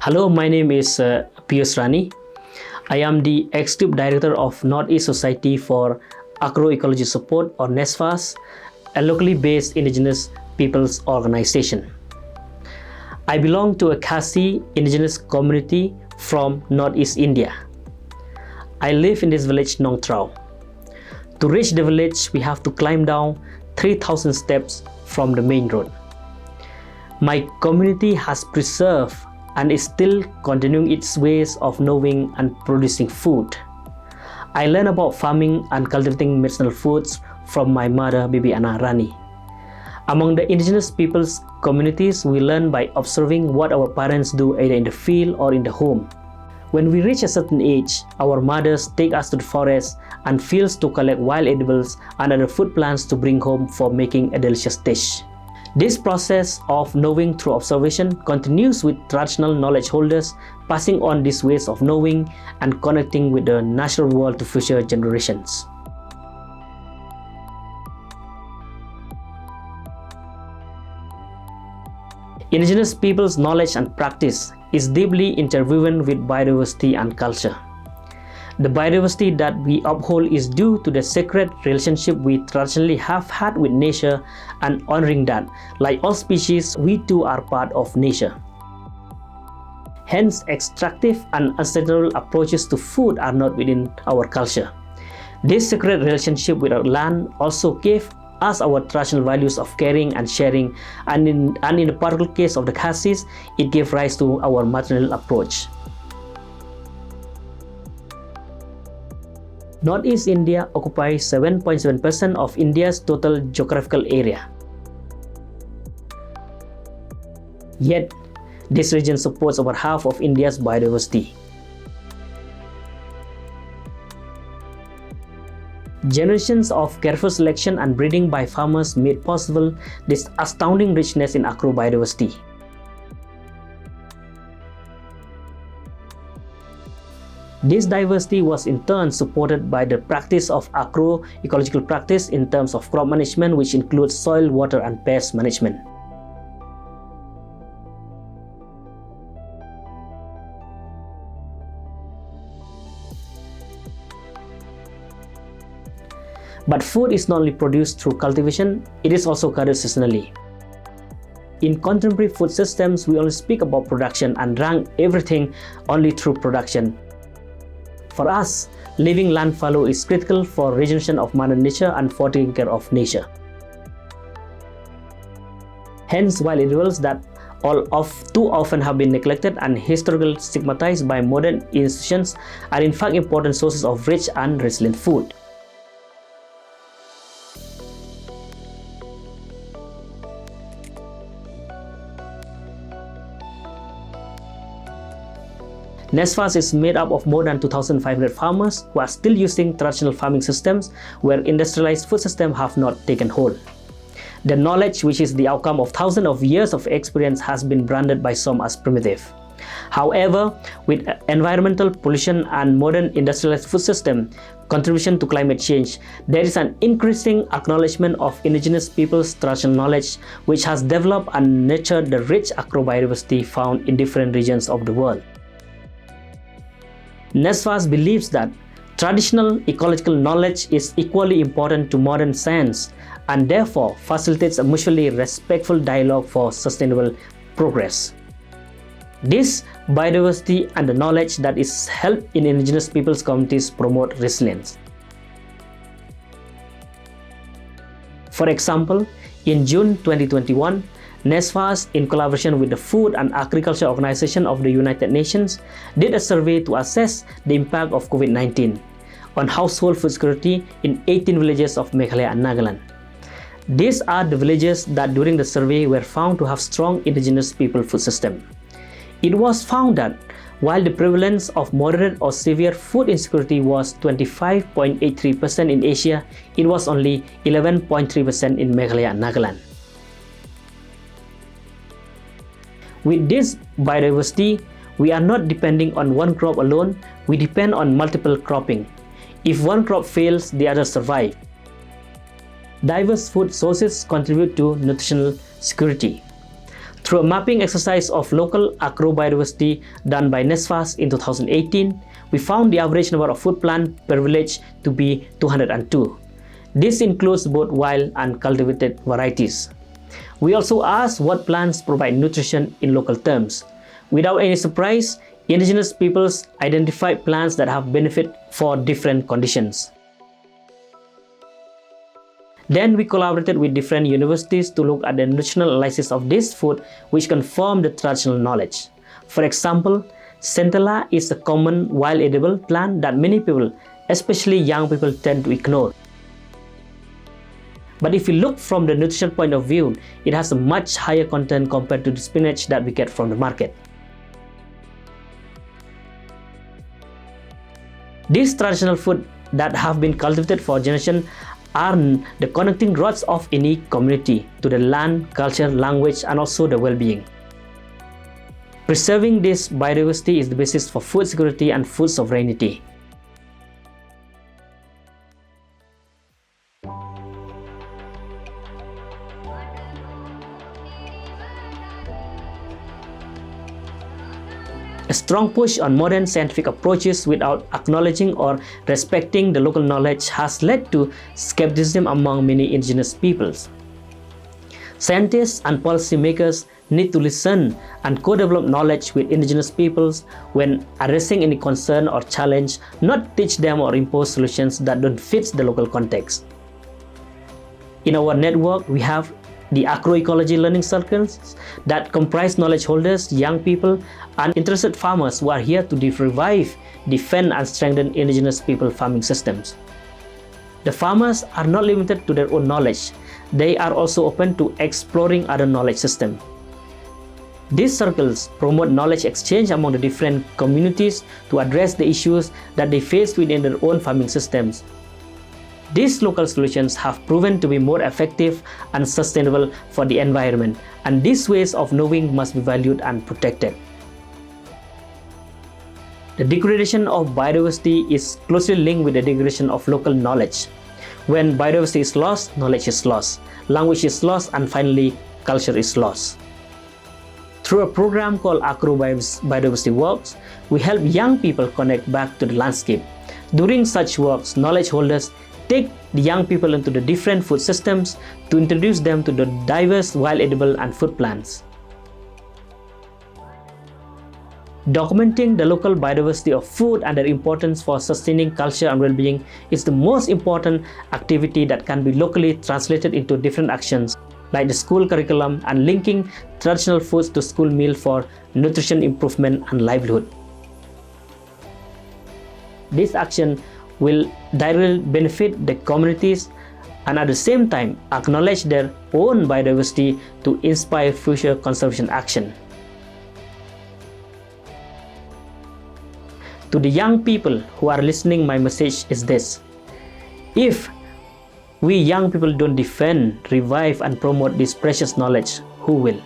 Hello, my name is Pius Ranee. I am the Executive Director of Northeast Society for Agroecology Support, or NESFAS, a locally based Indigenous people's organization. I belong to a Khasi Indigenous community from Northeast India. I live in this village Nong Trao. To reach the village, we have to climb down 3,000 steps from the main road. My community has preserved and is still continuing its ways of knowing and producing food. I learned about farming and cultivating medicinal foods from my mother, Bibi Ana Ranee. Among the indigenous peoples communities, we learn by observing what our parents do either in the field or in the home. When we reach a certain age, our mothers take us to the forest and fields to collect wild edibles and other food plants to bring home for making a delicious dish. This process of knowing through observation continues with traditional knowledge holders, passing on these ways of knowing and connecting with the natural world to future generations. Indigenous people's knowledge and practice is deeply interwoven with biodiversity and culture. The biodiversity that we uphold is due to the sacred relationship we traditionally have had with nature and honoring that, like all species, we too are part of nature. Hence, extractive and unsustainable approaches to food are not within our culture. This sacred relationship with our land also gave us our traditional values of caring and sharing, and in the particular case of the Khasis, it gave rise to our maternal approach. Northeast India occupies 7.7% of India's total geographical area. Yet, this region supports over half of India's biodiversity. Generations of careful selection and breeding by farmers made possible this astounding richness in agrobiodiversity. This diversity was in turn supported by the practice of agroecological practice in terms of crop management, which includes soil, water, and pest management. But food is not only produced through cultivation, it is also gathered seasonally. In contemporary food systems, we only speak about production and rank everything only through production. For us, living land fallow is critical for regeneration of Mother Nature and for taking care of nature. Hence, while edibles that too often have been neglected and historically stigmatized by modern institutions, are in fact important sources of rich and resilient food. NESFAS is made up of more than 2,500 farmers who are still using traditional farming systems where industrialized food systems have not taken hold. The knowledge, which is the outcome of thousands of years of experience, has been branded by some as primitive. However, with environmental pollution and modern industrialized food system contribution to climate change, there is an increasing acknowledgement of indigenous people's traditional knowledge, which has developed and nurtured the rich agrobiodiversity found in different regions of the world. NESFAS believes that traditional ecological knowledge is equally important to modern science and therefore facilitates a mutually respectful dialogue for sustainable progress. This biodiversity and the knowledge that is held in indigenous people's communities promote resilience. For example, in June 2021, NESFAS, in collaboration with the Food and Agriculture Organization of the United Nations, did a survey to assess the impact of COVID-19 on household food security in 18 villages of Meghalaya and Nagaland. These are the villages that during the survey were found to have strong indigenous people food system. It was found that while the prevalence of moderate or severe food insecurity was 25.83% in Asia, it was only 11.3% in Meghalaya and Nagaland. With this biodiversity, we are not depending on one crop alone, we depend on multiple cropping. If one crop fails, the others survive. Diverse food sources contribute to nutritional security. Through a mapping exercise of local agrobiodiversity done by NESFAS in 2018, we found the average number of food plants per village to be 202. This includes both wild and cultivated varieties. We also asked what plants provide nutrition in local terms. Without any surprise, indigenous peoples identified plants that have benefit for different conditions. Then we collaborated with different universities to look at the nutritional analysis of this food, which confirmed the traditional knowledge. For example, centella is a common wild edible plant that many people, especially young people, tend to ignore. But if we look from the nutritional point of view, it has a much higher content compared to the spinach that we get from the market. These traditional food that have been cultivated for generations are the connecting rods of any community to the land, culture, language, and also the well-being. Preserving this biodiversity is the basis for food security and food sovereignty. A strong push on modern scientific approaches without acknowledging or respecting the local knowledge has led to skepticism among many indigenous peoples. Scientists and policymakers need to listen and co-develop knowledge with indigenous peoples when addressing any concern or challenge, not teach them or impose solutions that don't fit the local context. In our network, we have the agroecology learning circles that comprise knowledge holders, young people, and interested farmers who are here to revive, defend, and strengthen indigenous people farming systems. The farmers are not limited to their own knowledge. They are also open to exploring other knowledge systems. These circles promote knowledge exchange among the different communities to address the issues that they face within their own farming systems. These local solutions have proven to be more effective and sustainable for the environment, and these ways of knowing must be valued and protected. The degradation of biodiversity is closely linked with the degradation of local knowledge. When biodiversity is lost, knowledge is lost, language is lost, and finally, culture is lost. Through a program called Agrobiodiversity Works, we help young people connect back to the landscape. During such works, knowledge holders take the young people into the different food systems to introduce them to the diverse wild edible and food plants. Documenting the local biodiversity of food and their importance for sustaining culture and well-being is the most important activity that can be locally translated into different actions, like the school curriculum and linking traditional foods to school meal for nutrition improvement and livelihood. This action will directly benefit the communities and at the same time acknowledge their own biodiversity to inspire future conservation action. To the young people who are listening, my message is this: if we young people don't defend, revive, and promote this precious knowledge, who will?